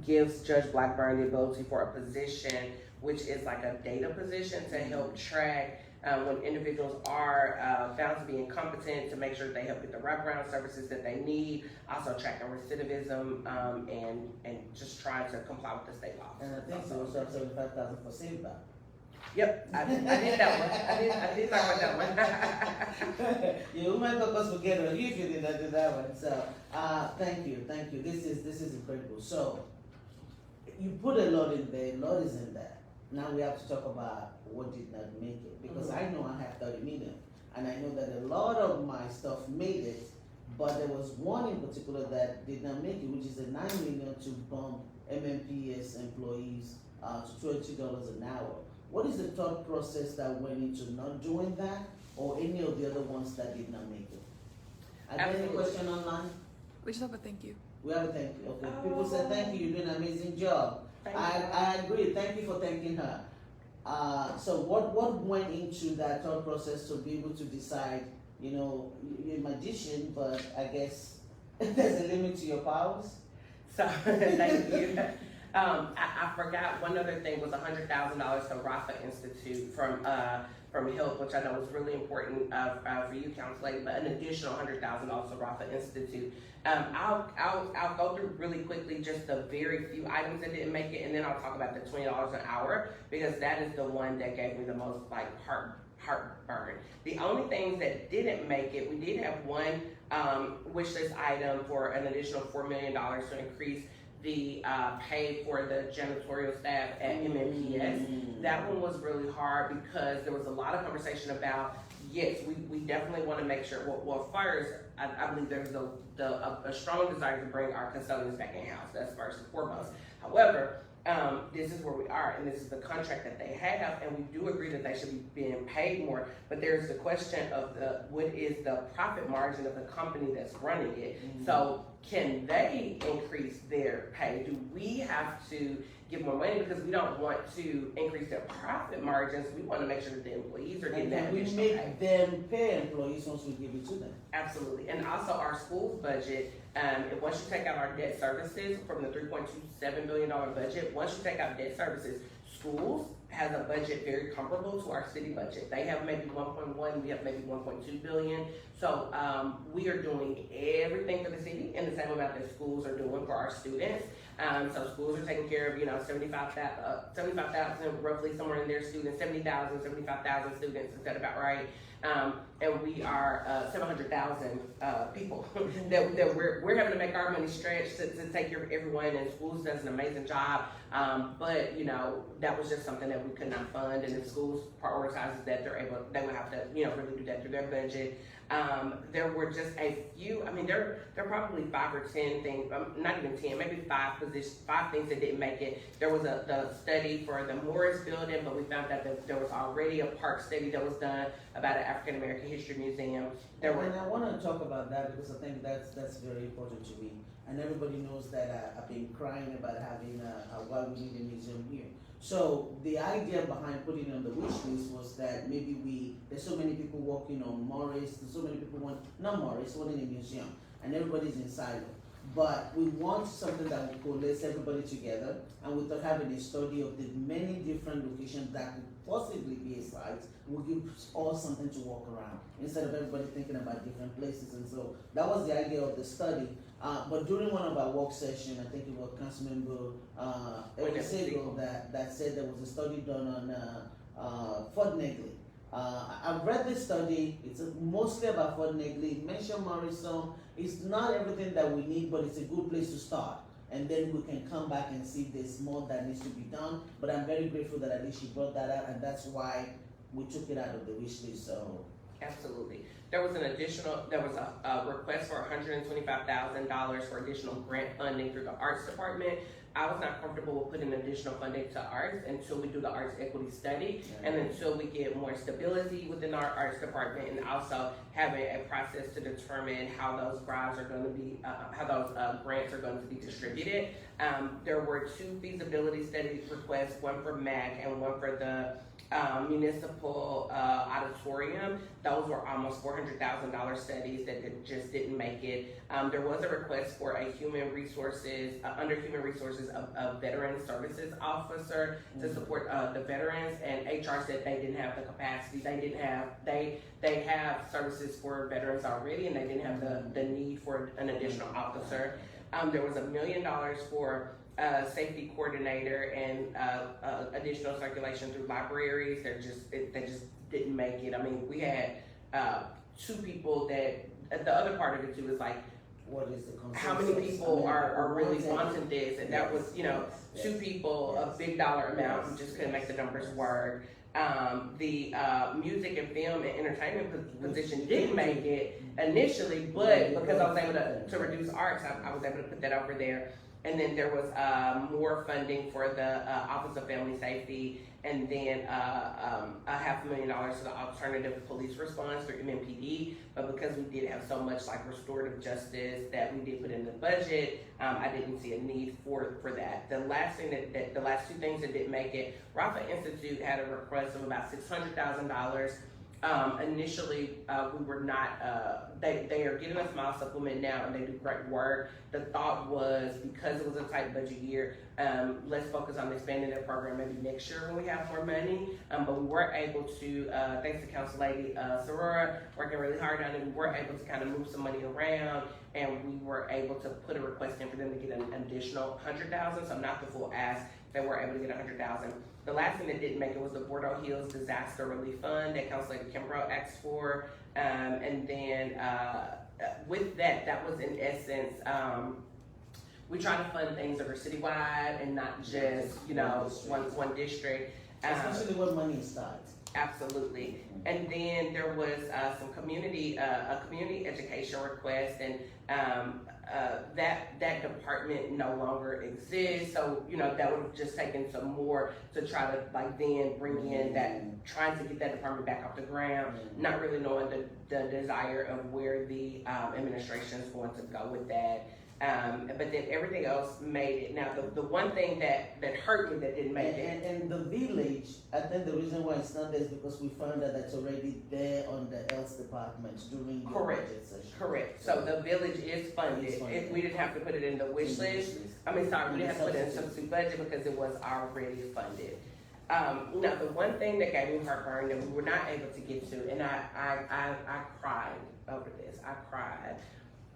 gives Judge Blackburn the ability for a position which is like a data position to help track when individuals are found to be incompetent, to make sure that they help get the wraparound services that they need, also tracking recidivism, and just trying to comply with the state law. And I think so also have 75,000 for SafeBound. Yep, I did that one. I did talk about that one. Yeah, we might focus together. You did not do that one. So thank you. This is incredible. So you put a lot in there, a lot is in there. Now we have to talk about what did not make it, because I know I have 30 million, and I know that a lot of my stuff made it, but there was one in particular that did not make it, which is a 9 million to bump MMPS employees to $20 an hour. What is the thought process that went into not doing that, or any of the other ones that did not make it? Are there any question online? We just have a thank you. We have a thank you. Okay. People said thank you. You're doing an amazing job. I agree. Thank you for thanking her. So what went into that thought process to be able to decide? You're a magician, but I guess there's a limit to your powers. So thank you. I forgot one other thing was $100,000 to Rafa Institute from HELP, which I know is really important for you, Council Lady, but an additional $100,000 to Rafa Institute. I'll go through really quickly just the very few items that didn't make it, and then I'll talk about the $20 an hour, because that is the one that gave me the most heartburn. The only things that didn't make it, we did have one wish list item for an additional $4 million to increase the pay for the janitorial staff at MMPS. That one was really hard because there was a lot of conversation about, yes, we definitely want to make sure, well first, I believe there's a strong desire to bring our custodians back in-house. That's first and foremost. However, this is where we are, and this is the contract that they have, and we do agree that they should be being paid more. But there's the question of what is the profit margin of the company that's running it. Mhm. So can they increase their pay? Do we have to give more money because we don't want to increase their profit margins? We want to make sure that the employees are getting And that can we additional make pay. them pay employees once we give it to them? Absolutely, and also our schools budget, and once you take out our debt services from the $3.27 billion budget, once you take out debt services, schools has a budget very comparable to our city budget. They have maybe 1.1, we have maybe 1.2 billion. So we are doing everything for the city in the same amount that schools are doing for our students. So schools are taking care of, 75,000 roughly somewhere in their students, 75,000 students, is that about right? And we are 700,000 people that we're having to make our money stretch to take care of everyone, and schools does an amazing job. But that was just something that we could not fund, and if schools prioritizes that, they would have to really do that through their budget. There were just a few. I mean, there are probably 5 or 10 things, not even 10, maybe 5 things that didn't make it. There was the study for the Morris building, but we found out that there was already a park study that was done about an African American History Museum. And I want to talk about that because I think that's very important to me. And everybody knows that I've been crying about having why we need a museum here. So the idea behind putting it on the wish list was that maybe there's so many people working on Morris, there's so many people wanting a museum, and everybody's in silo. But we want something that will coalesce everybody together, and with having a study of the many different locations that could possibly be a site, will give us all something to walk around instead of everybody thinking about different places. And so that was the idea of the study. But during one of our work sessions, I think it was Council Member-At-Large that said there was a study done on Fort Negley. I've read this study. It's mostly about Fort Negley. It mentioned Morrison. It's not everything that we need, but it's a good place to start. And then we can come back and see if there's more that needs to be done. But I'm very grateful that at least she brought that out, and that's why we took it out of the wish list. So absolutely. There was a request for $125,000 for additional grant funding through the arts department. I was not comfortable with putting additional funding to arts until we do the arts equity study, and until we get more stability within our arts department, and also having a process to determine how those grants are going to be, grants are going to be distributed. There were 2 feasibility study requests, one for MAC and one for the municipal auditorium. Those were almost $400,000 studies that just didn't make it. There was a request for a under human resources, a veteran services officer to support the veterans, and HR said they didn't have the capacity. They have services for veterans already, and they didn't have the need for an additional officer. There was $1 million for safety coordinator and additional circulation through libraries. They just didn't make it. I mean, we had 2 people that, the other part of it too is like, what is the consensus? how many people are really wanting this? And that was, 2 people, a big dollar amount. We just couldn't make the numbers work. The music and film and entertainment position didn't make it initially, but because I was able to reduce arts, I was able to put that over there. And then there was more funding for the Office of Family Safety, and then $500,000 to the alternative police response through MMPD. But because we did have so much like restorative justice that we did put in the budget, I didn't see a need for that. The last thing the last 2 things that didn't make it, Rafa Institute had a request of about $600,000. Initially, we were not, they are getting a small supplement now, and they do great work. The thought was, because it was a tight budget year, let's focus on expanding that program maybe next year when we have more money. But we were able to, thanks to Council Lady Suara, working really hard on it, we were able to kind of move some money around, and we were able to put a request in for them to get an additional $100,000, so not the full ask. They were able to get $100,000. The last thing that didn't make it was the Bordeaux Hills Disaster Relief Fund that Councilor Kimbrough asked for. And then with that was in essence, we try to fund things that are citywide and not just, one district. Especially when money is tight. Absolutely. And then there was some community education request, and that department no longer exists. So, that would have just taken some more to try to then bring in that, trying to get that department back off the ground, not really knowing the desire of where the administration is going to go with that. But then everything else made it. Now, the one thing that hurt me that didn't make it. And the village, I think the reason why it's not there is because we found that it's already there on the health department during the budget session. Correct. So the village is funded. We didn't have to put it in the wish list. We didn't have to put it in substitute budget because it was already funded. Now, the one thing that gave me heartburn that we were not able to get to, and I cried over this. I cried.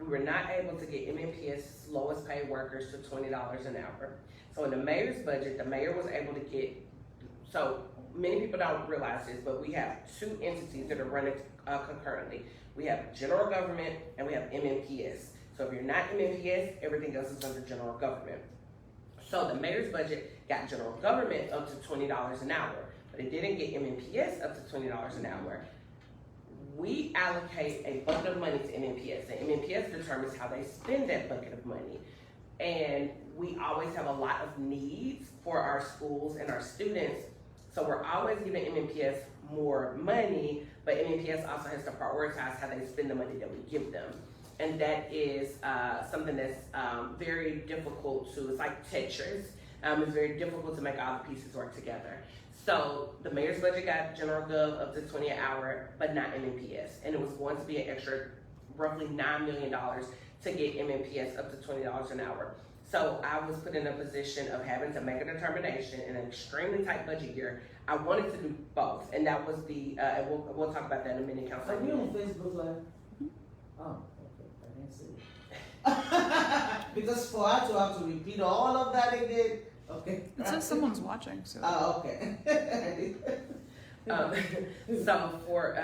We were not able to get MNPS lowest paid workers to $20 an hour. So in the mayor's budget, the mayor was able to get, so many people don't realize this, but we have two entities that are running concurrently. We have general government and we have MNPS. So if you're not MNPS, everything else is under general government. So the mayor's budget got general government up to $20 an hour, but it didn't get MNPS up to $20 an hour. We allocate a bucket of money to MNPS, and MNPS determines how they spend that bucket of money. And we always have a lot of needs for our schools and our students, so we're always giving MNPS more money, but MNPS also has to prioritize how they spend the money that we give them. And that is something that's very difficult to, it's like Tetris. It's very difficult to make all the pieces work together. So the mayor's budget got general gov up to $20 an hour, but not MNPS. And it was going to be an extra roughly $9 million to get MNPS up to $20 an hour. So I was put in a position of having to make a determination in an extremely tight budget year. I wanted to do both, and that was the, and we'll talk about that in a minute, Council. Are you on Facebook Live? Oh, okay, I didn't see it. Because for her to have to repeat all of that again, okay. It says someone's watching, so. Oh, okay. So for,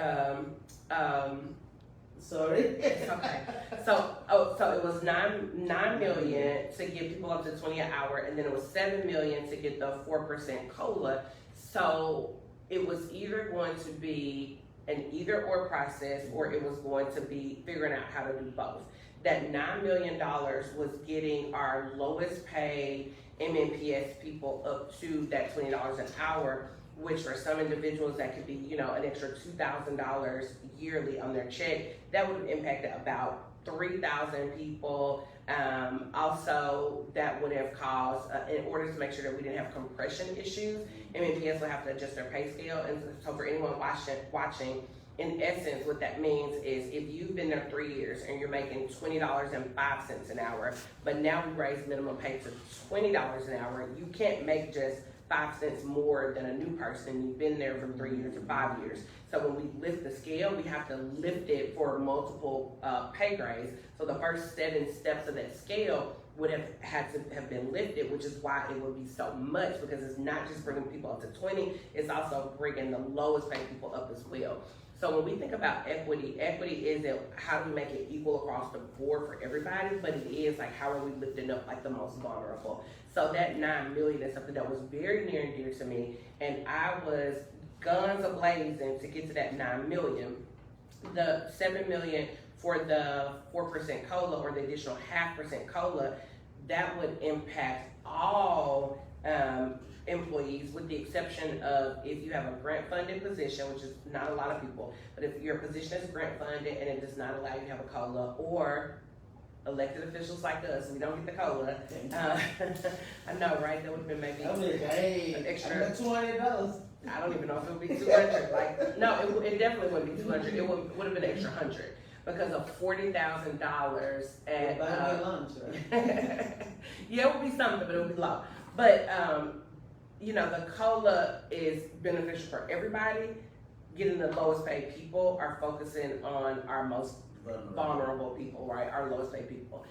sorry. okay. So it was $9 million to give people up to 20 an hour, and then it was $7 million to get the 4% COLA. So it was either going to be an either or process, or it was going to be figuring out how to do both. That $9 million was getting our lowest paid MNPS people up to that $20 an hour, which for some individuals that could be, an extra $2,000 yearly on their check. That would have impacted about 3,000 people. Also, that would have caused, in order to make sure that we didn't have compression issues, MNPS would have to adjust their pay scale. And so for anyone watching, in essence, what that means is if you've been there 3 years and you're making $20.05 an hour, but now we raise minimum pay to $20 an hour, you can't make just 5 cents more than a new person. You've been there from 3 years or 5 years. So when we lift the scale, we have to lift it for multiple pay grades. So the first 7 steps of that scale would have had to have been lifted, which is why it would be so much, because it's not just bringing people up to 20, it's also bringing the lowest paid people up as well. So when we think about equity isn't how do we make it equal across the board for everybody, but it is like how are we lifting up like the most vulnerable. So that $9 million is something that was very near and dear to me, and I was guns a-blazing to get to that $9 million. The $7 million for the 4% COLA, or the additional 0.5% COLA, that would impact all employees, with the exception of if you have a grant funded position, which is not a lot of people, but if your position is grant funded and it does not allow you to have a COLA, or elected officials like us, we don't get the COLA. I know, right? That would have been maybe an extra $200. I don't even know if it would be 200. Like, no, it definitely wouldn't be 200. It would have been an extra 100 because of $40,000 at. Buy me lunch, right? Yeah, it would be something, but it would be low. But the COLA is beneficial for everybody. Getting the lowest paid people are focusing on our most vulnerable people, right? Our lowest paid people.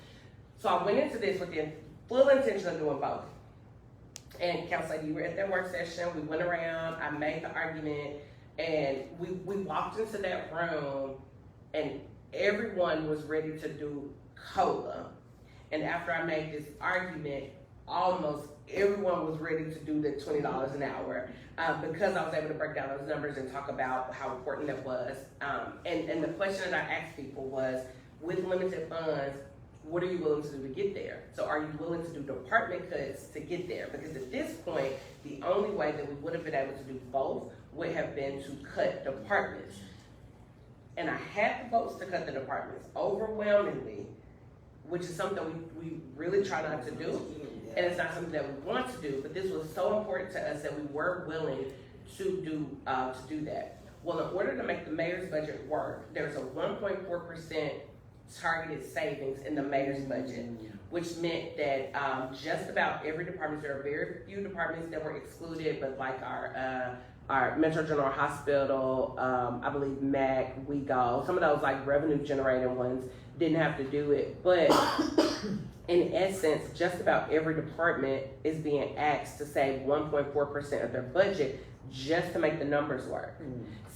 So I went into this with the full intention of doing both. And Council, you were at that work session, we went around, I made the argument, and we walked into that room and everyone was ready to do COLA. And after I made this argument, almost everyone was ready to do the $20 an hour because I was able to break down those numbers and talk about how important it was. And the question that I asked people was, with limited funds, what are you willing to do to get there? So are you willing to do department cuts to get there? Because at this point, the only way that we would have been able to do both would have been to cut departments. And I had the votes to cut the departments overwhelmingly, which is something we really try not to do. And it's not something that we want to do, but this was so important to us that we were willing to do that. Well, in order to make the mayor's budget work, there's a 1.4% targeted savings in the mayor's budget, which meant that just about every department, there are very few departments that were excluded, but like our Metro General Hospital, I believe MAC, WeGo, some of those like revenue generating ones didn't have to do it, but in essence, just about every department is being asked to save 1.4% of their budget just to make the numbers work.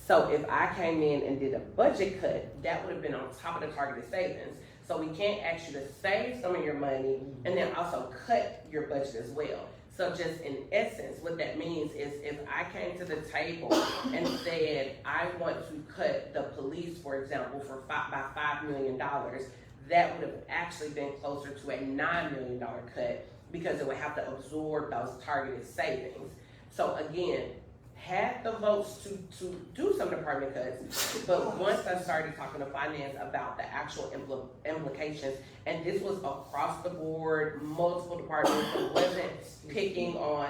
So if I came in and did a budget cut, that would have been on top of the targeted savings. So we can't ask you to save some of your money and then also cut your budget as well. So just in essence, what that means is if I came to the table and said, I want to cut the police, for example, by $5 million, that would have actually been closer to a $9 million cut because it would have to absorb those targeted savings. So again, had the votes to do some department cuts, but once I started talking to finance about the actual implications, and this was across the board, multiple departments, it wasn't picking on,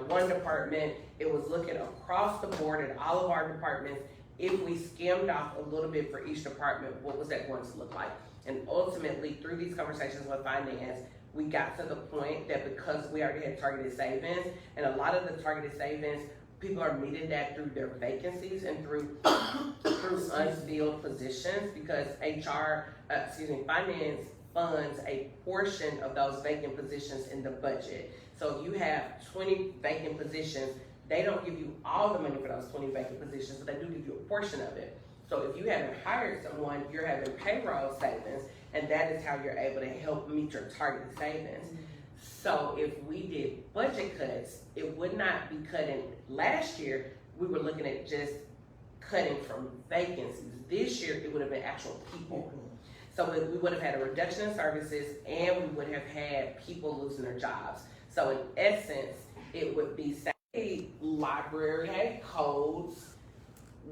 one department, it was looking across the board at all of our departments. If we skimmed off a little bit for each department, what was that going to look like? And ultimately, through these conversations with finance, we got to the point that because we already had targeted savings, and a lot of the targeted savings, people are meeting that through their vacancies and through unfilled positions, because finance funds a portion of those vacant positions in the budget. So if you have 20 vacant positions, they don't give you all the money for those 20 vacant positions, but they do give you a portion of it. So if you haven't hired someone, you're having payroll savings, and that is how you're able to help meet your targeted savings. So if we did budget cuts, it would not be cutting. Last year, we were looking at just cutting from vacancies. This year, it would have been actual people. So we would have had a reduction in services, and we would have had people losing their jobs. So in essence, it would be, say, library, hey, codes,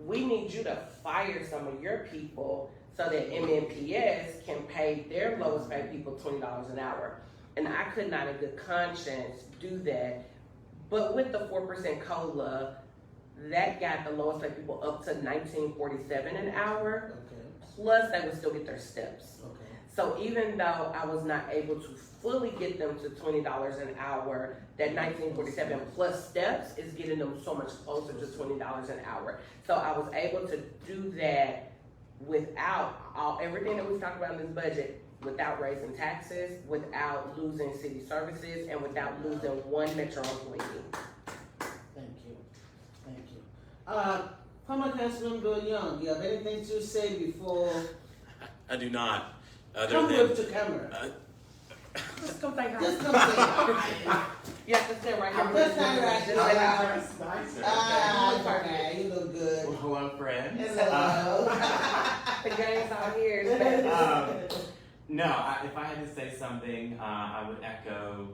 we need you to fire some of your people so that MNPS can pay their lowest paid people $20 an hour. And I could not in good conscience do that. But with the 4% COLA, that got the lowest paid people up to $19.47 an hour. Okay. Plus they would still get their steps. Okay. So even though I was not able to fully get them to $20 an hour, that $19.47 plus steps is getting them so much closer to $20 an hour. So I was able to do that without everything that we've talked about in this budget, without raising taxes, without losing city services, and without losing one Metro employee. Thank you. Former Councilmember Young, do you have anything to say before? I do not. Come with to camera. Just come say hi. Just come say hi. You have to sit right here. Just stand right here. Okay. You look good. Well, hello, friends. Hello. The gang's out here. No, if I had to say something, I would echo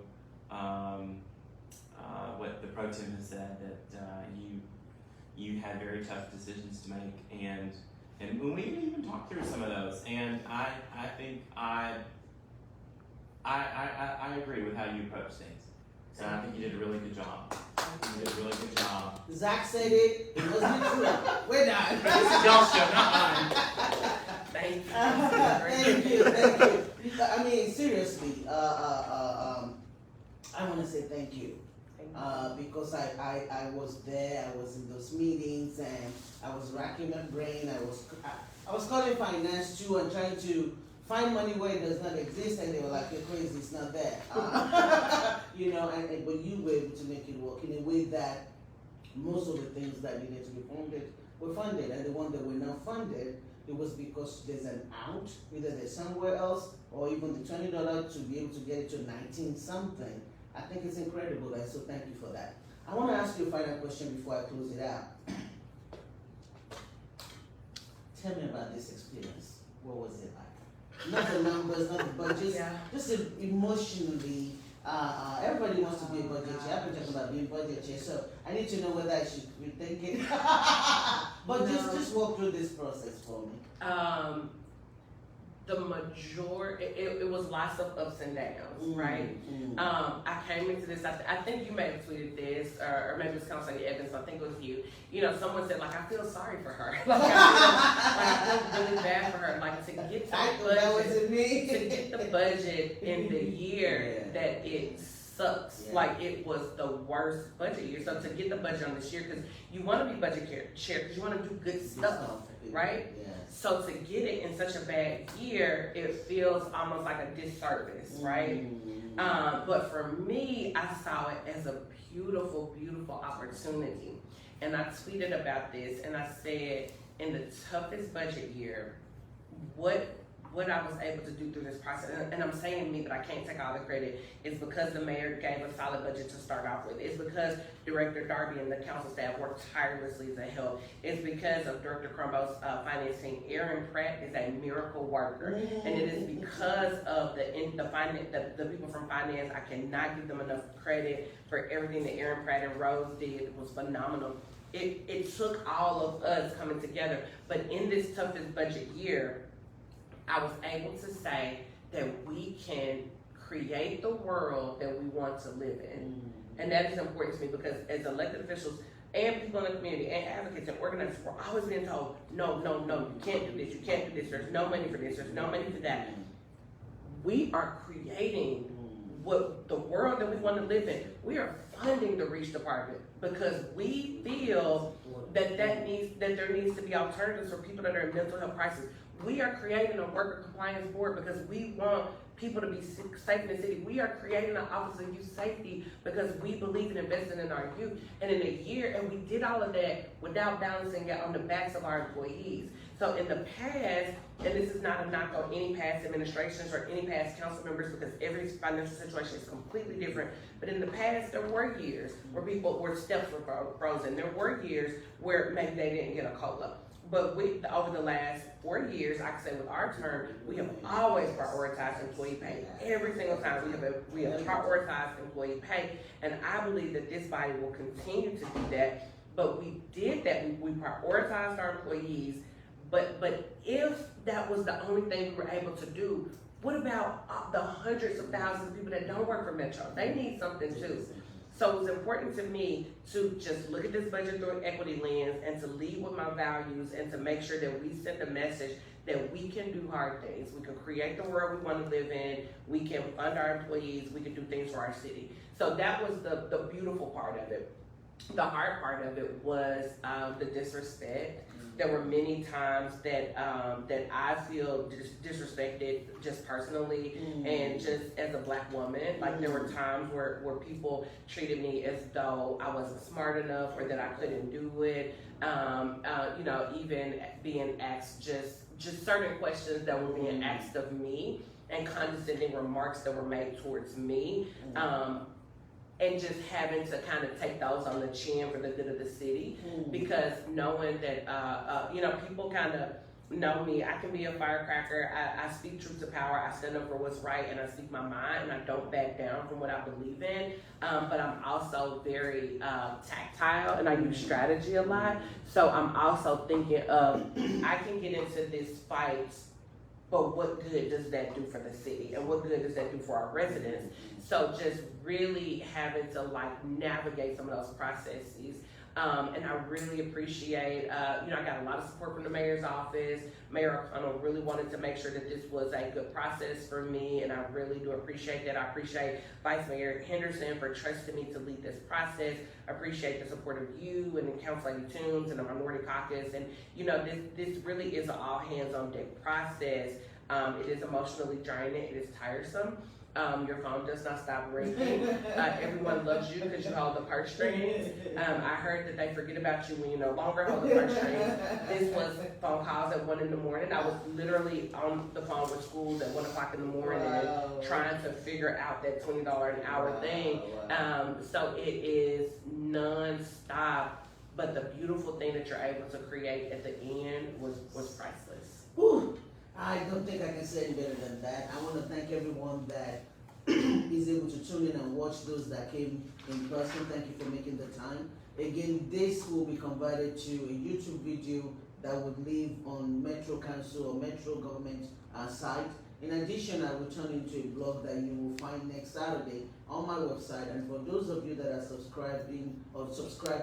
what the pro tem has said, that you had very tough decisions to make, and when we didn't even talk through some of those, and I think I agree with how you approach things. So I think you did a really good job. You did a really good job. Zach said it. It wasn't true. We're done. This is y'all's show, not mine. Thank you. Thank you. I mean, seriously, I want to say thank you. Because I was there, I was in those meetings, and I was racking my brain. I was calling finance too and trying to find money where it does not exist, and they were like, "You're crazy, it's not there." But you were able to make it work in a way that most of the things that needed to be funded were funded, and the one that were not funded, it was because there's an out, either there's somewhere else, or even the $20 to be able to get it to 19 something. I think it's incredible, guys, so thank you for that. I want to ask you a final question before I close it out. Tell me about this experience. What was it like? Not the numbers, not the budgets, Yeah. just emotionally. Everybody wants to be a budget chair. I've been talking about being budget chair, so I need to know whether I should rethink it. But just walk through this process for me. The majority, it was lots of ups and downs, right? I came into this, I think you may have tweeted this, or maybe it was Councilor Evans, I think it was you. You know, someone said, like, I feel sorry for her. I feel really bad for her. Like, to get the budget in the year that it sucks. Yeah. Like, it was the worst budget year. So to get the budget on this year, because you want to be budget chair, because you want to do good stuff, right? Yeah. So to get it in such a bad year, it feels almost like a disservice, right? But for me, I saw it as a beautiful, beautiful opportunity. And I tweeted about this, and I said, in the toughest budget year, what I was able to do through this process, and I'm saying me, but I can't take all the credit, is because the mayor gave a solid budget to start off with. It's because Director Darby and the council staff worked tirelessly to help. It's because of Director Crumbo's finance team. Aaron Pratt is a miracle worker, and it is because of the people from finance. I cannot give them enough credit for everything that Aaron Pratt and Rose did. It was phenomenal. It took all of us coming together, but in this toughest budget year, I was able to say that we can create the world that we want to live in. And that is important to me because as elected officials and people in the community and advocates and organizers, we're always being told, no, you can't do this, you can't do this, there's no money for this, there's no money for that. We are creating what the world that we want to live in. We are funding the Reach Department because we feel that there needs to be alternatives for people that are in mental health crisis. We are creating a worker compliance board because we want people to be safe in the city. We are creating an Office of Youth Safety because we believe in investing in our youth. And in a year, and we did all of that without balancing it on the backs of our employees. So in the past, and this is not a knock on any past administrations or any past council members because every financial situation is completely different. But in the past, there were years where steps were frozen. There were years where maybe they didn't get a COLA. But over the last 4 years, I can say with our term, we have always prioritized employee pay. Every single time we have prioritized employee pay. And I believe that this body will continue to do that. But we did that, we prioritized our employees. But if that was the only thing we were able to do, what about the hundreds of thousands of people that don't work for Metro? They need something too. So it was important to me to just look at this budget through an equity lens and to lead with my values and to make sure that we send a message that we can do hard things. We can create the world we want to live in. We can fund our employees. We can do things for our city. So that was the beautiful part of it. The hard part of it was the disrespect. There were many times that I feel disrespected just personally and just as a Black woman. Like there were times where people treated me as though I wasn't smart enough or that I couldn't do it. Even being asked just certain questions that were being asked of me and condescending remarks that were made towards me. And just having to kind of take those on the chin for the good of the city, because knowing that, people kind of know me. I can be a firecracker. I speak truth to power. I stand up for what's right, and I speak my mind, and I don't back down from what I believe in. But I'm also very tactile, and I use strategy a lot. So I'm also thinking of, I can get into this fight, but what good does that do for the city? And what good does that do for our residents? So just really having to navigate some of those processes. And I really appreciate, I got a lot of support from the mayor's office. Mayor O'Connell really wanted to make sure that this was a good process for me, and I really do appreciate that. I appreciate Vice Mayor Henderson for trusting me to lead this process. I appreciate the support of you and the Council Lady Toombs and the Minority Caucus. And, this really is an all hands on deck process. It is emotionally draining. It is tiresome. Your phone does not stop ringing. Everyone loves you because you hold the purse strings. I heard that they forget about you when you no longer hold the purse strings. This was phone calls at 1 in the morning. I was literally on the phone with schools at 1 o'clock in the morning and trying to figure out that $20 an hour thing. So it is non-stop, but the beautiful thing that you're able to create at the end was priceless. Whew. I don't think I can say any better than that. I want to thank everyone that is able to tune in and watch those that came in person. Thank you for making the time. Again, this will be converted to a YouTube video that would live on Metro Council or Metro Government site. In addition, I will turn into a blog that you will find next Saturday on my website. And for those of you that are subscribed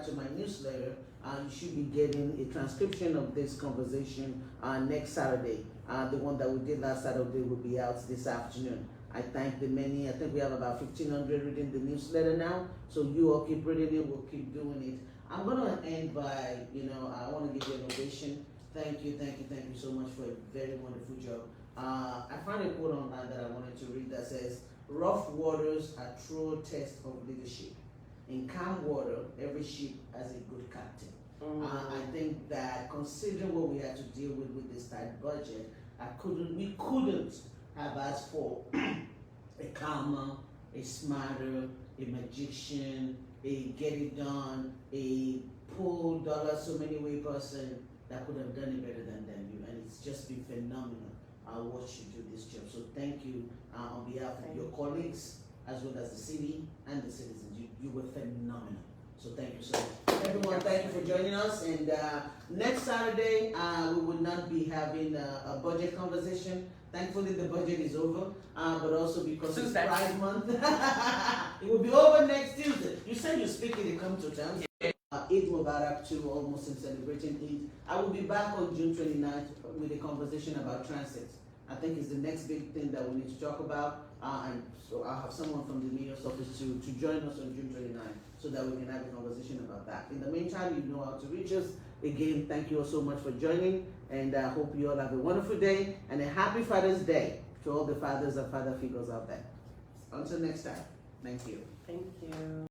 to my newsletter, you should be getting a transcription of this conversation next Saturday. The one that we did last Saturday will be out this afternoon. I thank the many. I think we have about 1,500 reading the newsletter now. So you all keep reading it. We'll keep doing it. I'm going to end by, I want to give you an ovation. Thank you so much for a very wonderful job. I found a quote online that I wanted to read that says, "Rough waters are true test of leadership. In calm water, every ship has a good captain." I think that considering what we had to deal with this tight budget, we couldn't have asked for a calmer, a smarter, a magician, a get it done, a pull dollar so many way person that could have done it better than you. And it's just been phenomenal watch you do this job. So thank you on behalf of your colleagues as well as the city and the citizens. You were phenomenal. So thank you so much. Everyone, thank you for joining us. And next Saturday, we will not be having a budget conversation. Thankfully, the budget is over, but also because it's Pride Month, it will be over next Tuesday. You said you're speaking in come to terms. Eid Mubarak to all Muslims celebrating Eid. I will be back on June 29th with a conversation about transit. I think it's the next big thing that we need to talk about. And so I'll have someone from the mayor's office to join us on June 29th so that we can have a conversation about that. In the meantime, you know how to reach us. Again, thank you all so much for joining, and I hope you all have a wonderful day and a happy Father's Day to all the fathers and father figures out there. Until next time, thank you. Thank you.